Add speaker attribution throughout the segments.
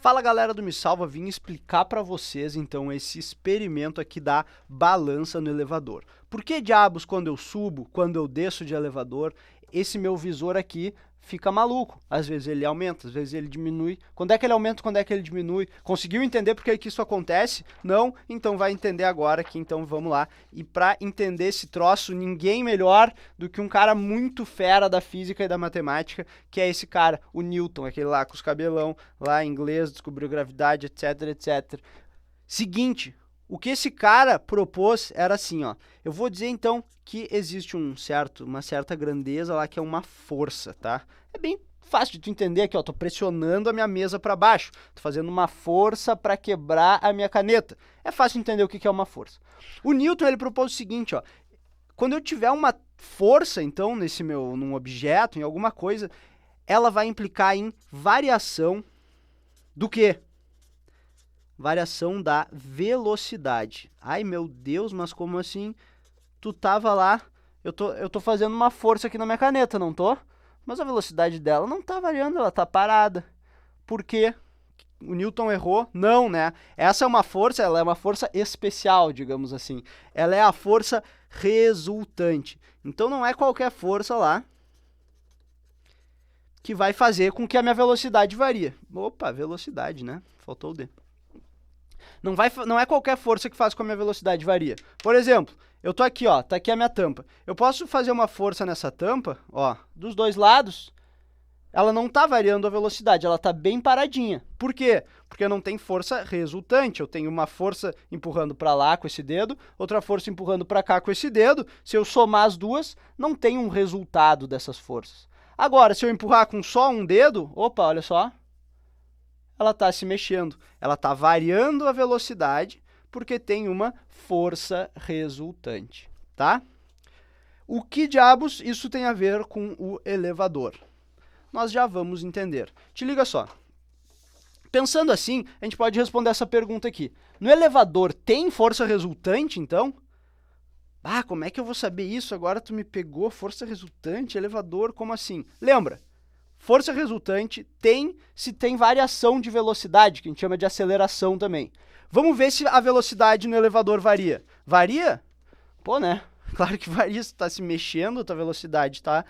Speaker 1: Fala galera do Me Salva, vim explicar para vocês então esse experimento aqui da balança no elevador. Por que diabos quando eu subo, quando eu desço de elevador, esse meu visor aqui fica maluco? Às vezes ele aumenta, às vezes ele diminui. Quando é que ele aumenta, quando é que ele diminui? Conseguiu entender por que isso acontece? Não? Então vai entender agora aqui, então vamos lá. E para entender esse troço, ninguém melhor do que um cara muito fera da física e da matemática, que é esse cara, o Newton, aquele lá com os cabelão, lá em inglês, descobriu gravidade, etc, etc. Seguinte, o que esse cara propôs era assim, ó. Eu vou dizer então que existe uma certa grandeza lá que é uma força, tá? É bem fácil de tu entender aqui, ó. Tô pressionando a minha mesa para baixo. Tô fazendo uma força para quebrar a minha caneta. É fácil de entender o que é uma força. O Newton ele propôs o seguinte, ó. Quando eu tiver uma força, então, num objeto, em alguma coisa, ela vai implicar em variação do quê? Variação da velocidade. Ai, meu Deus, mas como assim? Tu tava lá, eu tô fazendo uma força aqui na minha caneta, não tô? Mas a velocidade dela não tá variando, ela tá parada. Por quê? O Newton errou? Não, né? Essa é uma força, ela é uma força especial, digamos assim. Ela é a força resultante. Então não é qualquer força lá que vai fazer com que a minha velocidade varie. Opa, velocidade, né? Faltou o D. Não é qualquer força que faz com que a minha velocidade varia. Por exemplo, eu tô aqui, ó, tá aqui a minha tampa. Eu posso fazer uma força nessa tampa, ó, dos dois lados, ela não tá variando a velocidade, ela tá bem paradinha. Por quê? Porque não tem força resultante. Eu tenho uma força empurrando para lá com esse dedo, outra força empurrando para cá com esse dedo. Se eu somar as duas, não tem um resultado dessas forças. Agora, se eu empurrar com só um dedo, opa, olha só, ela está se mexendo, ela está variando a velocidade porque tem uma força resultante, tá? O que diabos isso tem a ver com o elevador? Nós já vamos entender. Te liga só. Pensando assim, a gente pode responder essa pergunta aqui. No elevador tem força resultante, então? Ah, como é que eu vou saber isso? Agora tu me pegou, força resultante, elevador, como assim? Lembra? Força resultante se tem variação de velocidade, que a gente chama de aceleração também. Vamos ver se a velocidade no elevador varia. Varia? Pô, né? Claro que varia, se tu tá se mexendo, a tua velocidade tá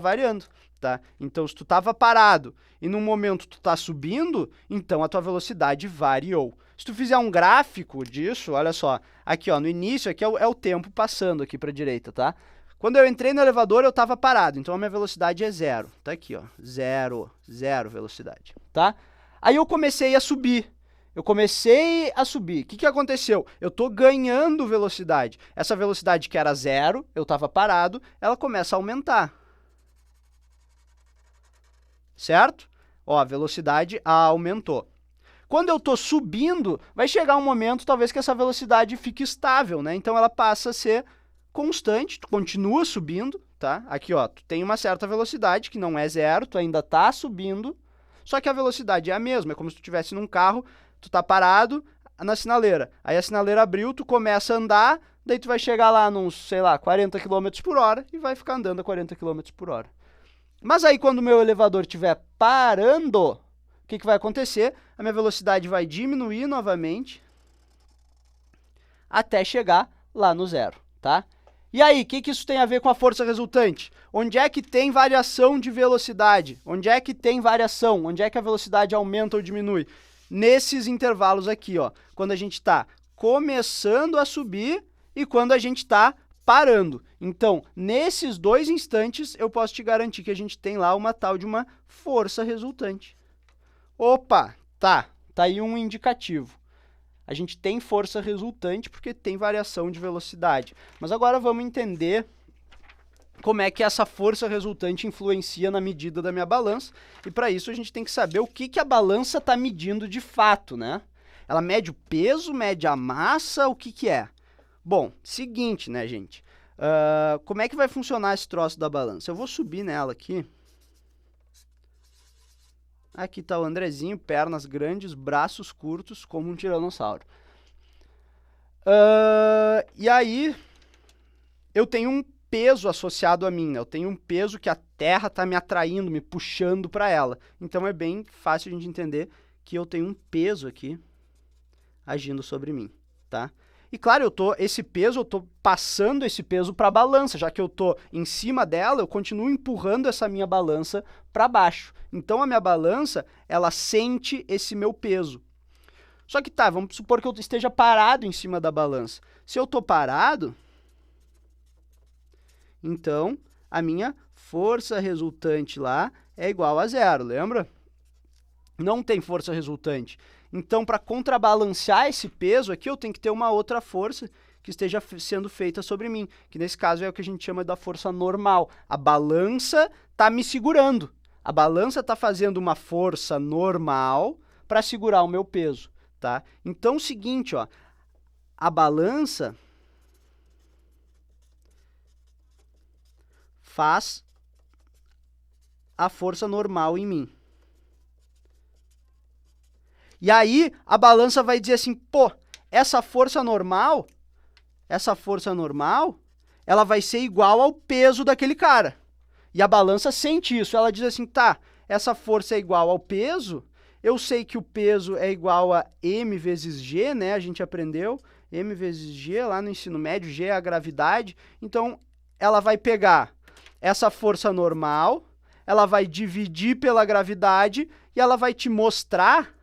Speaker 1: variando, tá? Então, se tu tava parado e num momento tu tá subindo, então a tua velocidade variou. Se tu fizer um gráfico disso, olha só, aqui ó, no início aqui é o tempo passando aqui para a direita, tá? Quando eu entrei no elevador, eu estava parado, então a minha velocidade é zero. Tá aqui, ó, zero velocidade, tá? Aí eu comecei a subir. O que aconteceu? Eu estou ganhando velocidade. Essa velocidade que era zero, eu estava parado, ela começa a aumentar. Certo? Ó, a velocidade aumentou. Quando eu estou subindo, vai chegar um momento, talvez, que essa velocidade fique estável, né? Então ela passa a ser constante, tu continua subindo, tá? Aqui, ó, tu tem uma certa velocidade, que não é zero, tu ainda tá subindo, só que a velocidade é a mesma, é como se tu estivesse num carro, tu tá parado na sinaleira, aí a sinaleira abriu, tu começa a andar, daí tu vai chegar lá nos, sei lá, 40 km por hora e vai ficar andando a 40 km por hora. Mas aí, quando o meu elevador estiver parando, o que vai acontecer? A minha velocidade vai diminuir novamente até chegar lá no zero, tá? E aí, o que isso tem a ver com a força resultante? Onde é que tem variação de velocidade? Onde é que tem variação? Onde é que a velocidade aumenta ou diminui? Nesses intervalos aqui, ó, quando a gente está começando a subir e quando a gente está parando. Então, nesses dois instantes, eu posso te garantir que a gente tem lá uma tal de uma força resultante. Opa, tá aí um indicativo. A gente tem força resultante porque tem variação de velocidade. Mas agora vamos entender como é que essa força resultante influencia na medida da minha balança. E para isso a gente tem que saber o que a balança está medindo de fato, né? Ela mede o peso, mede a massa, o que é? Bom, seguinte, né, gente? Como é que vai funcionar esse troço da balança? Eu vou subir nela aqui. Aqui está o Andrezinho, pernas grandes, braços curtos, como um tiranossauro. E aí, eu tenho um peso associado a mim, né? Eu tenho um peso que a Terra está me atraindo, me puxando para ela. Então, é bem fácil a gente entender que eu tenho um peso aqui agindo sobre mim, tá? E claro, esse peso, eu estou passando esse peso para a balança, já que eu estou em cima dela, eu continuo empurrando essa minha balança para baixo. Então, a minha balança, ela sente esse meu peso. Só que tá, vamos supor que eu esteja parado em cima da balança. Se eu estou parado, então a minha força resultante lá é igual a 0, lembra? Não tem força resultante. Então, para contrabalancear esse peso aqui, eu tenho que ter uma outra força que esteja sendo feita sobre mim, que nesse caso é o que a gente chama da força normal. A balança está me segurando. A balança está fazendo uma força normal para segurar o meu peso, tá? Então, o seguinte, ó, a balança faz a força normal em mim. E aí, a balança vai dizer assim, pô, essa força normal, ela vai ser igual ao peso daquele cara. E a balança sente isso, ela diz assim, tá, essa força é igual ao peso, eu sei que o peso é igual a m vezes g, né, a gente aprendeu, m vezes g lá no ensino médio, g é a gravidade, então ela vai pegar essa força normal, ela vai dividir pela gravidade e ela vai te mostrar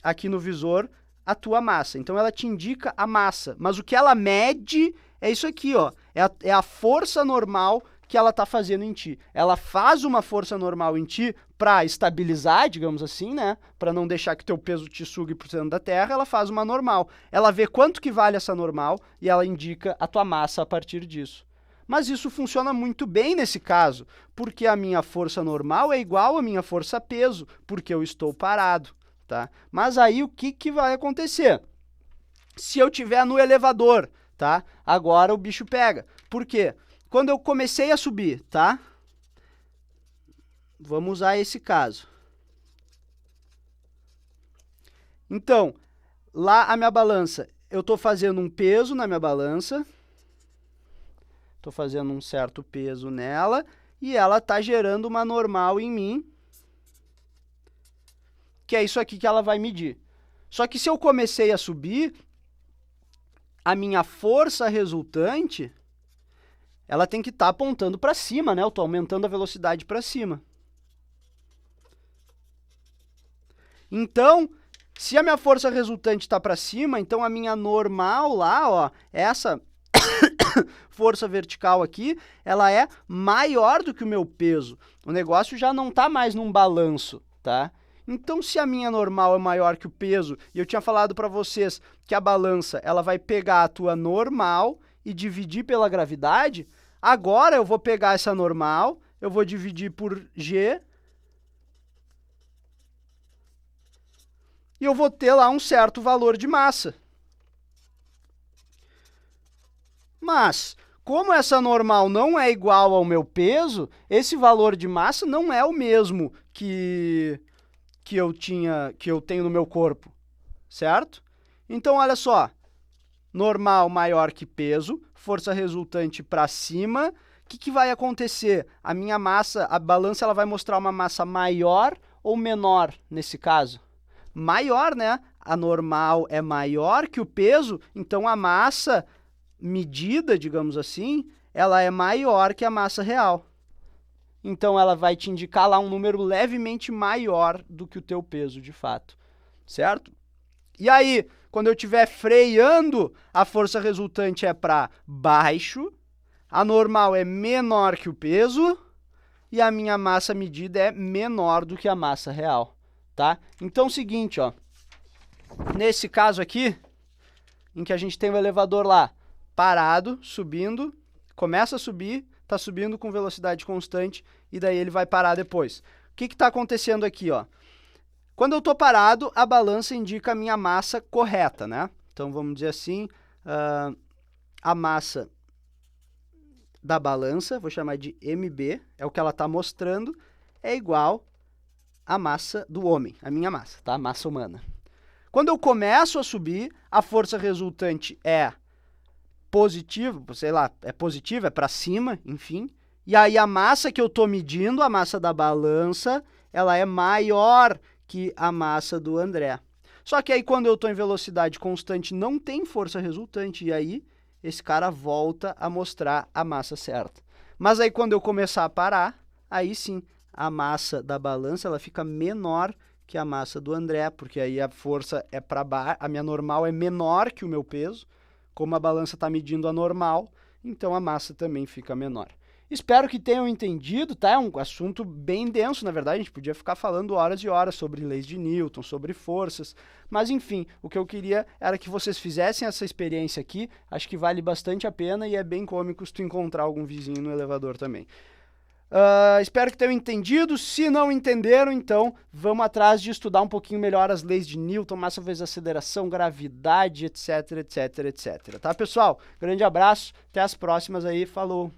Speaker 1: aqui no visor a tua massa. Então, ela te indica a massa, mas o que ela mede é isso aqui, ó, é a força normal que ela está fazendo em ti. Ela faz uma força normal em ti para estabilizar, digamos assim, né, para não deixar que teu peso te sugue para o centro da Terra, ela faz uma normal. Ela vê quanto que vale essa normal e ela indica a tua massa a partir disso. Mas isso funciona muito bem nesse caso, porque a minha força normal é igual à minha força peso, porque eu estou parado. Tá? Mas aí o que vai acontecer? Se eu estiver no elevador, tá? Agora o bicho pega. Por quê? Quando eu comecei a subir, tá? Vamos usar esse caso. Então, lá a minha balança, eu estou fazendo um peso na minha balança, estou fazendo um certo peso nela, e ela está gerando uma normal em mim, que é isso aqui que ela vai medir. Só que se eu comecei a subir, a minha força resultante, ela tem que estar apontando para cima, né? Eu estou aumentando a velocidade para cima. Então, se a minha força resultante está para cima, então a minha normal lá, ó, essa força vertical aqui, ela é maior do que o meu peso. O negócio já não está mais num balanço, tá? Então, se a minha normal é maior que o peso, e eu tinha falado para vocês que a balança ela vai pegar a tua normal e dividir pela gravidade, agora eu vou pegar essa normal, eu vou dividir por g, e eu vou ter lá um certo valor de massa. Mas, como essa normal não é igual ao meu peso, esse valor de massa não é o mesmo que eu tenho no meu corpo, certo? Então, olha só, normal maior que peso, força resultante para cima, o que vai acontecer? A minha massa, a balança, ela vai mostrar uma massa maior ou menor nesse caso? Maior, né? A normal é maior que o peso, então a massa medida, digamos assim, ela é maior que a massa real. Então, ela vai te indicar lá um número levemente maior do que o teu peso, de fato, certo? E aí, quando eu estiver freando, a força resultante é para baixo, a normal é menor que o peso e a minha massa medida é menor do que a massa real, tá? Então, é o seguinte, ó, nesse caso aqui, em que a gente tem o elevador lá parado, subindo, começa a subir, está subindo com velocidade constante e daí ele vai parar depois. O que está acontecendo aqui, ó? Quando eu estou parado, a balança indica a minha massa correta, né? Então, vamos dizer assim, a massa da balança, vou chamar de MB, é o que ela está mostrando, é igual à massa do homem, a minha massa, tá? Massa humana. Quando eu começo a subir, a força resultante é positiva, sei lá, é positiva, é para cima, enfim. E aí a massa que eu estou medindo, a massa da balança, ela é maior que a massa do André. Só que aí quando eu estou em velocidade constante não tem força resultante, e aí esse cara volta a mostrar a massa certa. Mas aí quando eu começar a parar, aí sim, a massa da balança ela fica menor que a massa do André, porque aí a força é para baixo, a minha normal é menor que o meu peso, como a balança está medindo a normal, então a massa também fica menor. Espero que tenham entendido, tá? É um assunto bem denso, na verdade, a gente podia ficar falando horas e horas sobre leis de Newton, sobre forças, mas enfim, o que eu queria era que vocês fizessem essa experiência aqui, acho que vale bastante a pena e é bem cômico se tu encontrar algum vizinho no elevador também. Espero que tenham entendido. Se não entenderam, então vamos atrás de estudar um pouquinho melhor as leis de Newton, massa vezes aceleração, gravidade, etc, etc, etc. Tá, pessoal? Grande abraço, até as próximas aí, falou!